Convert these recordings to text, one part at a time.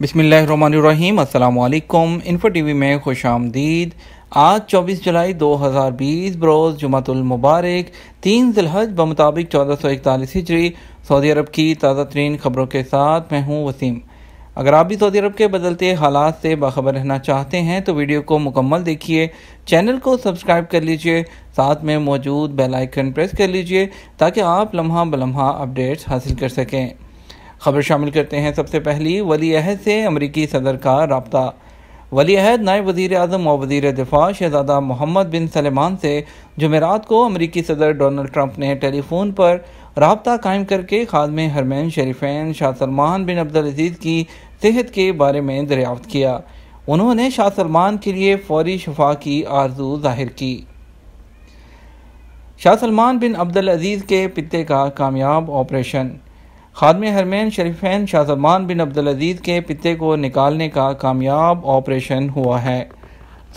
बिस्मिल्लाहिर्रहमानिर्रहीम। अस्सलाम वालेकुम। इन्फो टीवी में खुश आमदीद। आज 24 जुलाई 2020 बरोज़ जुमातुल मुबारक 3 ज़िलहज बमुताबिक 1441 हिजरी सऊदी अरब की ताज़ा तरीन खबरों के साथ मैं हूँ वसीम। अगर आप भी सऊदी अरब के बदलते हालात से बाखबर रहना चाहते हैं तो वीडियो को मुकम्मल देखिए, चैनल को सब्सक्राइब कर लीजिए, साथ में मौजूद बेल आइकन प्रेस कर लीजिए ताकि आप लम्हा बलम्हा अपडेट्स हासिल कर सकें। खबर शामिल करते हैं। सबसे पहली, वली अहद से अमरीकी सदर का रब्ता। वली अहद नायब वज़ीर आज़म और वज़ीर दिफा शहज़ादा मोहम्मद बिन सलमान से जुमेरात को अमरीकी सदर डोनाल्ड ट्रंप ने टेलीफोन पर रब्ता कायम करके खादमे हरमैन शरीफैन शाह सलमान बिन अब्दुल अज़ीज़ की सेहत के बारे में दरियाफ्त किया। उन्होंने शाह सलमान के लिए फौरी शफा की आरजू जाहिर की। शाह सलमान बिन अब्दुल अज़ीज़ के पित्ते का कामयाब ऑपरेशन। खादमे हरमैन शरीफैन शाह सलमान बिन अब्दुल अज़ीज़ के पित्ते को निकालने का कामयाब ऑपरेशन हुआ है।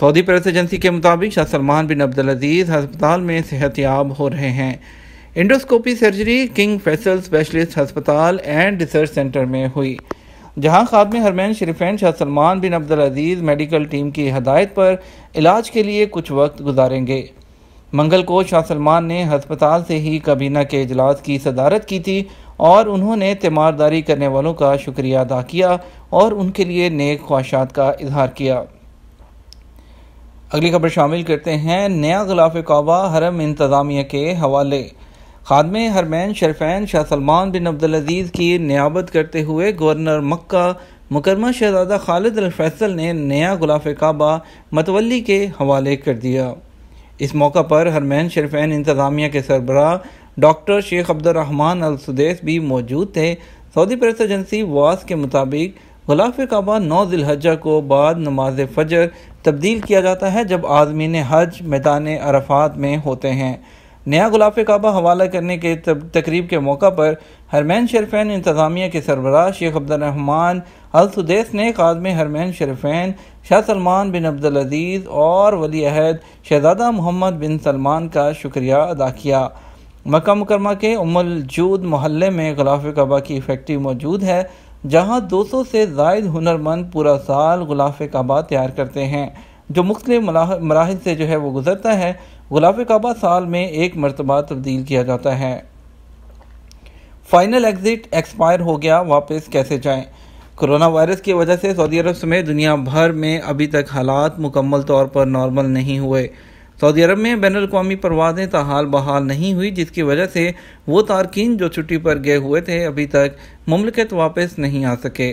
सऊदी प्रेस एजेंसी के मुताबिक शाह सलमान बिन अब्दुल अज़ीज़ अस्पताल में सेहतयाब हो रहे हैं। Endoscopy surgery King Faisal specialist अस्पताल एंड रिसर्च सेंटर में हुई, जहां खादमे हरमैन शरीफैन शाह सलमान बिन अब्दुल अज़ीज़ मेडिकल टीम की हदायत पर इलाज के लिए कुछ वक्त गुजारेंगे। मंगल को शाह सलमान ने अस्पताल से ही काबीना के इजलास की सदारत की थी और उन्होंने तीमारदारी करने वालों का शुक्रिया अदा किया और उनके लिए नेक ख्वाहिशात का इजहार किया। अगली खबर शामिल करते हैं। नया गिलाफ काबा हरम इंतज़ामिया के हवाले। खादमे हरमैन शरीफैन शाह सलमान बिन अब्दुल अज़ीज़ की नियाबत करते हुए गवर्नर मक्का मुकरमा शहज़ादा खालिद अल फैसल ने नया गिलाफ काबा मतवल्ली के हवाले कर दिया। इस मौका पर हरमैन शरीफैन इंतज़ामिया के सरबराह डॉक्टर शेख अब्दुर्रहमान अल सुदैस भी मौजूद थे। सऊदी प्रेस एजेंसी वास के मुताबिक गिलाफ काबा 9 ज़िलहज्जा को बाद नमाज फजर तब्दील किया जाता है, जब आज़मीन हज मैदान अरफात में होते हैं। नया गिलाफ काबा हवाला करने के तकरीब के मौका पर हरमैन शरीफैन इंतज़ामिया के सरबराह शेख अब्दुर्रहमान अल सुदैस ने खादमे हरमैन शरीफैन शाह सलमान बिन अब्दुल अज़ीज़ और वली अहद शहज़ादा मोहम्मद बिन सलमान का शुक्रिया अदा किया। मक्का मुकरमा के उम्मुल जूद मोहल्ले में गिलाफ काबा की फैक्ट्री मौजूद है, जहां 200 से ज़ायद हुनरमंद पूरा साल गिलाफ काबा तैयार करते हैं, जो मुख्तलिफ मराहिल से वो गुजरता है। गिलाफ काबा साल में एक मरतबा तब्दील किया जाता है। फाइनल एग्जिट एक्सपायर हो गया, वापस कैसे जाएं? कोरोना वायरस की वजह से सऊदी अरब समेत दुनिया भर में अभी तक हालात मुकम्मल तौर पर नॉर्मल नहीं हुए। सऊदी अरब में बैनुल-अक़वामी परवाज़ें ताहाल बहाल नहीं हुई, जिसकी वजह से वो तारकीन जो छुट्टी पर गए हुए थे अभी तक मुमलिकत वापस नहीं आ सके।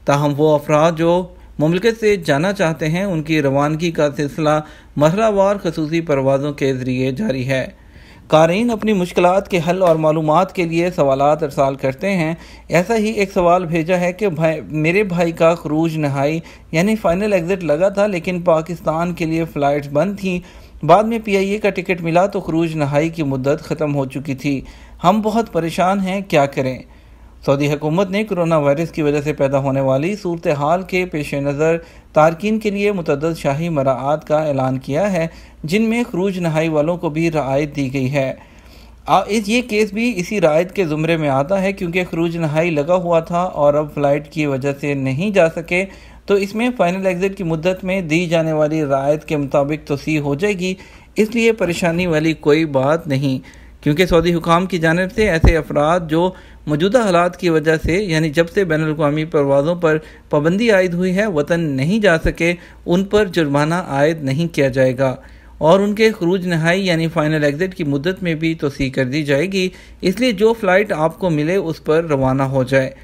ताहम वो अफराद जो मुमलिकत से जाना चाहते हैं उनकी रवानगी का सिलसिला मरहलावार खसूसी परवाज़ों के ज़रिए जारी है। क़ारीन अपनी मुश्किलात के हल और मालूमात के लिए सवालात अरसाल करते हैं। ऐसा ही एक सवाल भेजा है कि मेरे भाई का खरूज नहाई यानी फ़ाइनल एग्ज़िट लगा था, लेकिन पाकिस्तान के लिए फ़्लाइट्स बंद थी। बाद में PIA का टिकट मिला तो खरूज नहाई की मुद्दत ख़त्म हो चुकी थी। हम बहुत परेशान हैं, क्या करें? सऊदी हुकूमत ने कोरोना वायरस की वजह से पैदा होने वाली सूरत हाल के पेश नज़र तारकीन के लिए मुतअद्दिद शाही मराआत का ऐलान किया है, जिनमें खरूज नहाई वालों को भी रियायत दी गई है। ये केस भी इसी रायत के ज़ुमरे में आता है, क्योंकि खरूज नहाई लगा हुआ था और अब फ़्लाइट की वजह से नहीं जा सके, तो इसमें फ़ाइनल एग्ज़िट की मुद्दत में दी जाने वाली रायत के मुताबिक तोसी हो जाएगी। इसलिए परेशानी वाली कोई बात नहीं, क्योंकि सऊदी हुकाम की जानिब से ऐसे अफराद जो मौजूदा हालात की वजह से यानी जब से बैनुल-अक़वामी परवाज़ों पर पाबंदी आयद हुई है वतन नहीं जा सके, उन पर जुर्माना आयद नहीं किया जाएगा और उनके खरूज नहाई यानी फ़ाइनल एग्ज़िट की मुद्दत में भी तोसी कर दी जाएगी। इसलिए जो फ़्लाइट आपको मिले उस पर रवाना हो जाए।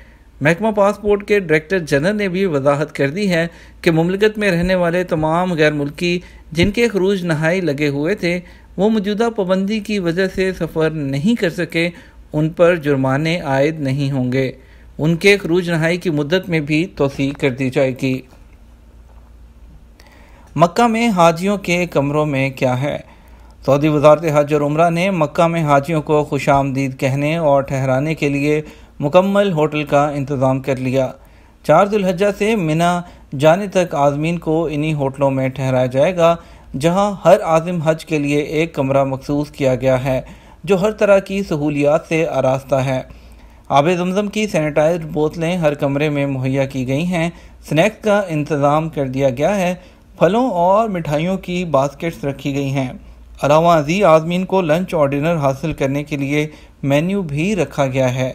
महकमा पासपोर्ट के डायरेक्टर जनरल ने भी वजाहत कर दी है कि मुमलिकत में रहने वाले तमाम गैर मुल्की जिनके खरूज नहाई लगे हुए थे वो मौजूदा पाबंदी की वजह से सफ़र नहीं कर सके, उन पर जुर्माने आयद नहीं होंगे। उनके खरूज नहाई की मुद्दत में भी तोसी कर दी जाएगी। मक्का में हाजियों के कमरों में क्या है? सऊदी वज़ारत हज और उम्रा ने मक्का में हाजियों को खुशामदीद कहने और ठहराने के लिए मुकम्मल होटल का इंतज़ाम कर लिया। 4 ज़िलहज्जा से मिना जाने तक आज़मीन को इन्हीं होटलों में ठहराया जाएगा, जहां हर आज़िम हज के लिए एक कमरा मखसूस किया गया है, जो हर तरह की सहूलियात से आरास्ता है। आब ज़मज़म की सैनिटाइज्ड बोतलें हर कमरे में मुहैया की गई हैं। स्नैक्स का इंतज़ाम कर दिया गया है। फलों और मिठाइयों की बास्केट्स रखी गई हैं। अलावा अज़ीज़ आज़मीन को लंच और डिनर हासिल करने के लिए मेन्यू भी रखा गया है।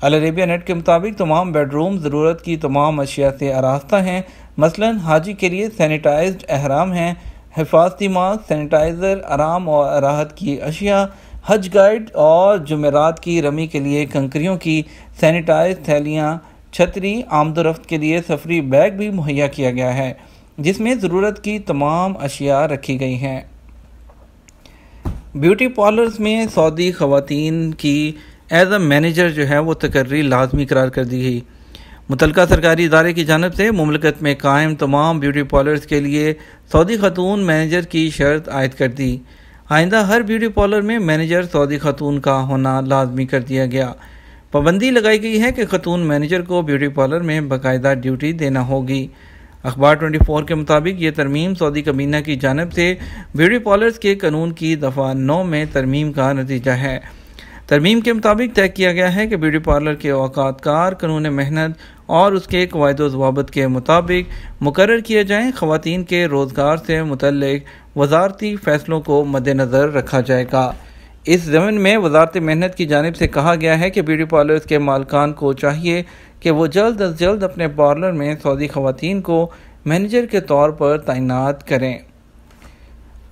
अल अरेबिया नेट के मुताबिक तमाम बेडरूम ज़रूरत की तमाम अशिया से आरास्ता हैं। मसलन हाजी के लिए सैनिटाइज्ड अहराम हैं, हिफाजती मास्क, सैनिटाइज़र, आराम और राहत की अशिया, हज गाइड और जुमेरात की रमी के लिए कंकरियों की सैनिटाइज थैलियाँ, छतरी, आमदोरफ्त के लिए सफरी बैग भी मुहैया किया गया है, जिसमें ज़रूरत की तमाम अशिया रखी गई हैं। ब्यूटी पार्लर्स में सऊदी ख़वातीन की एज अ मैनेजर जो है वो तकर्री लाजमी करार कर दी गई। मुतलका सरकारी इदारे की जानब से मुमलकत में कायम तमाम ब्यूटी पार्लर्स के लिए सऊदी खातून मैनेजर की शर्त आयद कर दी। आइंदा हर ब्यूटी पार्लर में मैनेजर सऊदी खातून का होना लाजमी कर दिया गया। पाबंदी लगाई गई है कि खातून मैनेजर को ब्यूटी पार्लर में बाकायदा ड्यूटी देना होगी। अखबार 24 के मुताबिक ये तरमीम सऊदी कबीना की जानब से ब्यूटी पार्लर्स के कानून की दफ़ा 9 में तरमीम का नतीजा है। तरमीम के मुताबिक तय किया गया है कि ब्यूटी पार्लर के औकातकार कानून मेहनत और उसके कवायद ज़वाबित के मुताबिक मुकर्रर किए जाएँ। ख़वातीन के रोज़गार से मुतल्लिक वज़ारती फ़ैसलों को मद्देनज़र रखा जाएगा। इस ज़मीन में वज़ारत मेहनत की जानिब से कहा गया है कि ब्यूटी पार्लर्स के मालिकान को चाहिए कि वो जल्द अज जल्द अपने पार्लर में सऊदी ख़वातीन को मैनेजर के तौर पर तैनात करें।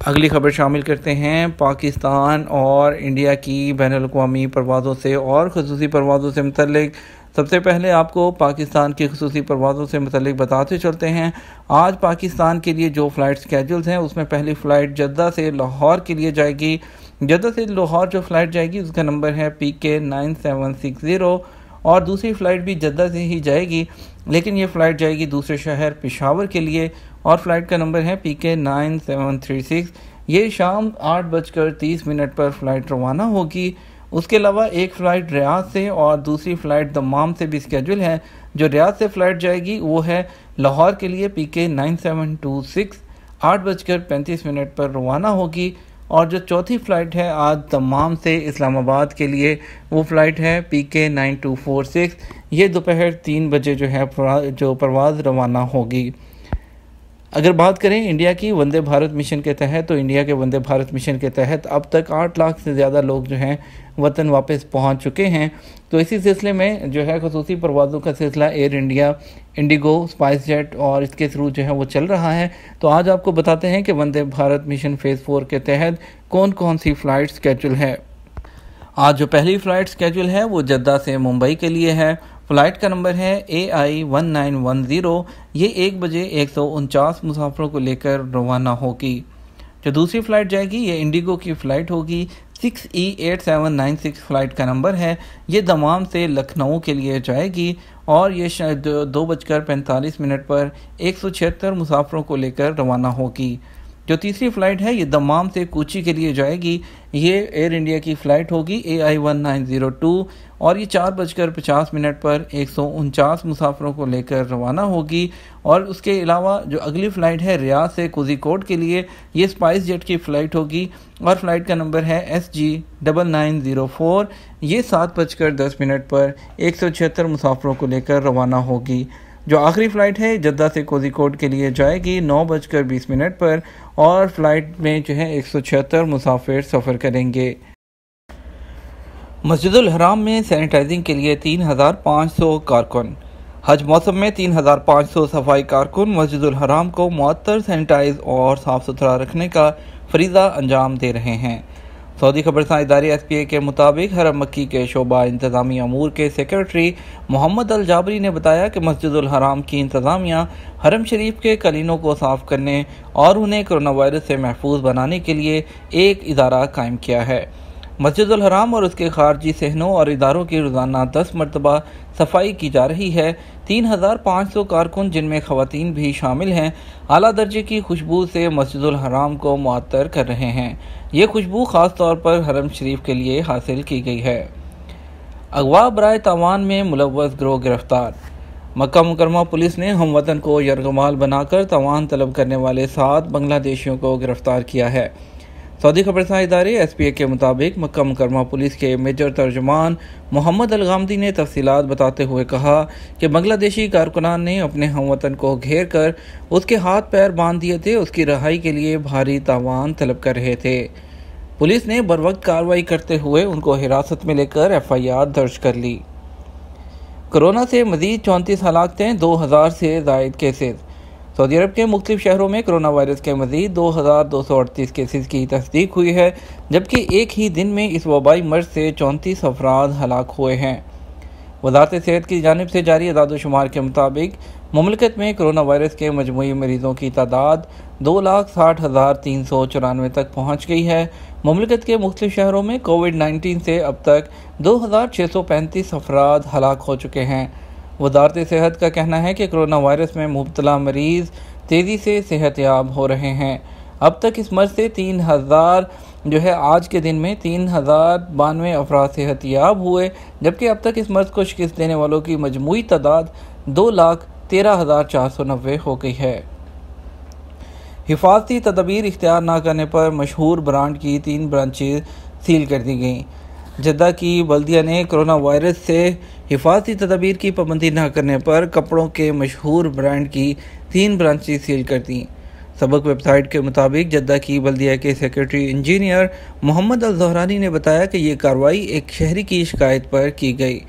अगली खबर शामिल करते हैं पाकिस्तान और इंडिया की बैनुल-अक़वामी परवाज़ों से और ख़ुसूसी परवाज़ों से मुतल्लिक। सबसे पहले आपको पाकिस्तान की ख़ुसूसी परवाज़ों से मुतल्लिक बताते चलते हैं। आज पाकिस्तान के लिए जो फ़्लाइट स्केड्यूल्स हैं उसमें पहली फ़्लाइट जद्दा से लाहौर के लिए जाएगी। जद्दा से लाहौर जो फ़्लाइट जाएगी उसका नंबर है PK 9760 और दूसरी फ़्लाइट भी जद्दा से ही जाएगी, लेकिन ये फ़्लाइट जाएगी दूसरे शहर पेशावर के लिए और फ़्लाइट का नंबर है PK 9736। ये शाम 8:30 पर फ़्लाइट रवाना होगी। उसके अलावा एक फ़्लाइट रियाद से और दूसरी फ़्लाइट दम्माम से भी स्केड्यूल है। जो रियाद से फ़्लाइट जाएगी वो है लाहौर के लिए PK 9726, 8:35 पर रवाना होगी। और जो चौथी फ़्लाइट है आज दम्माम से इस्लामाबाद के लिए वो फ़्लाइट है PK 9246। ये दोपहर 3 बजे जो है जो परवाज़ रवाना होगी। अगर बात करें इंडिया की वंदे भारत मिशन के तहत, तो इंडिया के वंदे भारत मिशन के तहत अब तक 8 लाख से ज़्यादा लोग जो हैं वतन वापस पहुंच चुके हैं। तो इसी सिलसिले में जो है ख़ुसूसी परवाज़ों का सिलसिला air India, Indigo, spice jet और इसके थ्रू जो है वो चल रहा है। तो आज आपको बताते हैं कि वंदे भारत मिशन फ़ेज़ 4 के तहत कौन कौन सी फ़्लाइट स्केड्यूल है। आज जो पहली फ़्लाइट स्केड्यूल है वो जद्दा से मुंबई के लिए है। फ़्लाइट का नंबर है AI 1910। ये 1 बजे 149 मुसाफिरों को लेकर रवाना होगी। जो दूसरी फ़्लाइट जाएगी ये इंडिगो की फ़्लाइट होगी। 6E8796 फ़्लाइट का नंबर है। ये दमाम से लखनऊ के लिए जाएगी और ये 2:45 पर 176 मुसाफिरों को लेकर रवाना होगी। जो तीसरी फ़्लाइट है ये दमाम से कोची के लिए जाएगी। ये एयर इंडिया की फ़्लाइट होगी AI 1902 और ये 4:50 पर 149 मुसाफिरों को लेकर रवाना होगी। और उसके अलावा जो अगली फ़्लाइट है रियाद से कोझिकोड के लिए, ये स्पाइस जेट की फ़्लाइट होगी और फ़्लाइट का नंबर है SG 9904। ये 7:10 पर 176 मुसाफिरों को लेकर रवाना होगी। जो आखिरी फ़्लाइट है जद्दा से कोझिकोड के लिए जाएगी 9:20 पर और फ़्लाइट में जो है 176 मुसाफिर सफ़र करेंगे। मस्जिदुल हराम में सैनिटाइजिंग के लिए 3500 कारकुन। हज मौसम में 3500 सफाई कारकुन मस्जिदुल हराम को मुअत्तर सैनिटाइज और साफ़ सुथरा रखने का फरीज़ा अंजाम दे रहे हैं। सऊदी खबरसां इदारे SPA के मुताबिक हरम मक्की के शोबा इंतज़ामी अमूर के सेक्रेटरी मोहम्मद अल जाबरी ने बताया कि मस्जिदुल हराम की इंतज़ामिया हरम शरीफ के कलीनों को साफ़ करने और उन्हें कोरोना वायरस से महफूज बनाने के लिए एक इदारा कायम किया है। मस्जिदुल हराम और उसके खारजी सहनों और इदारों की रोज़ाना 10 मरतबा सफाई की जा रही है। 3500 कारकुन जिनमें ख़वातीन भी शामिल हैं आला दर्जे की खुशबू से मस्जिदुल हराम को मुअत्तर कर रहे हैं। ये खुशबू ख़ास तौर पर हरम शरीफ के लिए हासिल की गई है। अगवा बराए तावान में मुलव्वस गिरोह गिरफ्तार। मक्का मुकरमा पुलिस ने हमवतन को यरगमाल बनाकर तावान तलब करने वाले 7 बांग्लादेशियों को गिरफ्तार किया है। सऊदी खबरसां इदारे SPA के मुताबिक मक्का मुकरमा पुलिस के मेजर तर्जुमान मोहम्मद अलगामदी ने तफसीलात बताते हुए कहा कि बांग्लादेशी कारकुनान ने अपने हमवतन को घेर कर उसके हाथ पैर बांध दिए थे। उसकी रिहाई के लिए भारी तावान तलब कर रहे थे। पुलिस ने बरवक्त कार्रवाई करते हुए उनको हिरासत में लेकर FIR दर्ज कर ली। कोरोना से मजीद 34 हलाकतें, 2000 से ज़ायद केसेस। सऊदी अरब के मुख्तलिफ शहरों में कोरोना वायरस के मजीद 2238 केसेस की तस्दीक हुई है, जबकि एक ही दिन में इस वबाई मर्ज से 34 अफराद हलाक हुए हैं। वज़ारत सेहत की जानिब से जारी अदाद-ओ-शुमार के मुताबिक मुमलिकत में कोरोना वायरस के मजमूई मरीज़ों की तादाद 2,60,394 तक पहुँच गई है। मुमलिकत के मुख्तलिफ शहरों में कोविड-19 से अब तक 2,635 अफराद हलाक हो चुके हैं। वज़ारत सेहत का कहना है कि कोरोना वायरस में मुब्तला मरीज़ तेज़ी से सेहतयाब हो रहे हैं। अब तक इस मर्ज से 3,000 आज के दिन में 3,092 अफराद सेहतयाब हुए, जबकि अब तक इस मर्ज को शिकस्त देने वालों की मजमूई तादाद 2,13,490 हो गई है। हिफाजती तदबीर इख्तियार न करने पर मशहूर ब्रांड की 3 ब्रांचेज सील कर दी गईं। जद्दा की बल्दिया ने कोरोना वायरस से हिफाजती तदबीर की पाबंदी न करने पर कपड़ों के मशहूर ब्रांड की 3 ब्रांचेज सील कर दी। सबक वेबसाइट के मुताबिक जद्दा की बल्दिया के सेक्रेटरी इंजीनियर मोहम्मद अल-ज़हरानी ने बताया कि ये कार्रवाई एक शहरी की शिकायत पर की गई।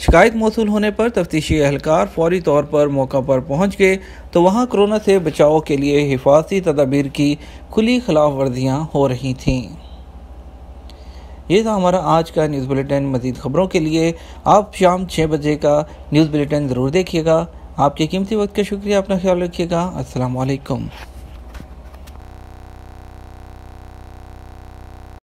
शिकायत मौसूल होने पर तफ्तीशी एहलकार फौरी तौर पर मौका पर पहुंच गए तो वहां कोरोना से बचाव के लिए हिफाजती तदबीर की खुली खिलाफ वर्जियाँ हो रही थीं। ये था हमारा आज का न्यूज़ बुलेटिन। मज़ीद खबरों के लिए आप शाम 6 बजे का न्यूज़ बुलेटिन ज़रूर देखिएगा। आपके कीमती वक्त का शुक्रिया। अपना ख्याल रखिएगा। अस्सलाम वालेकुम।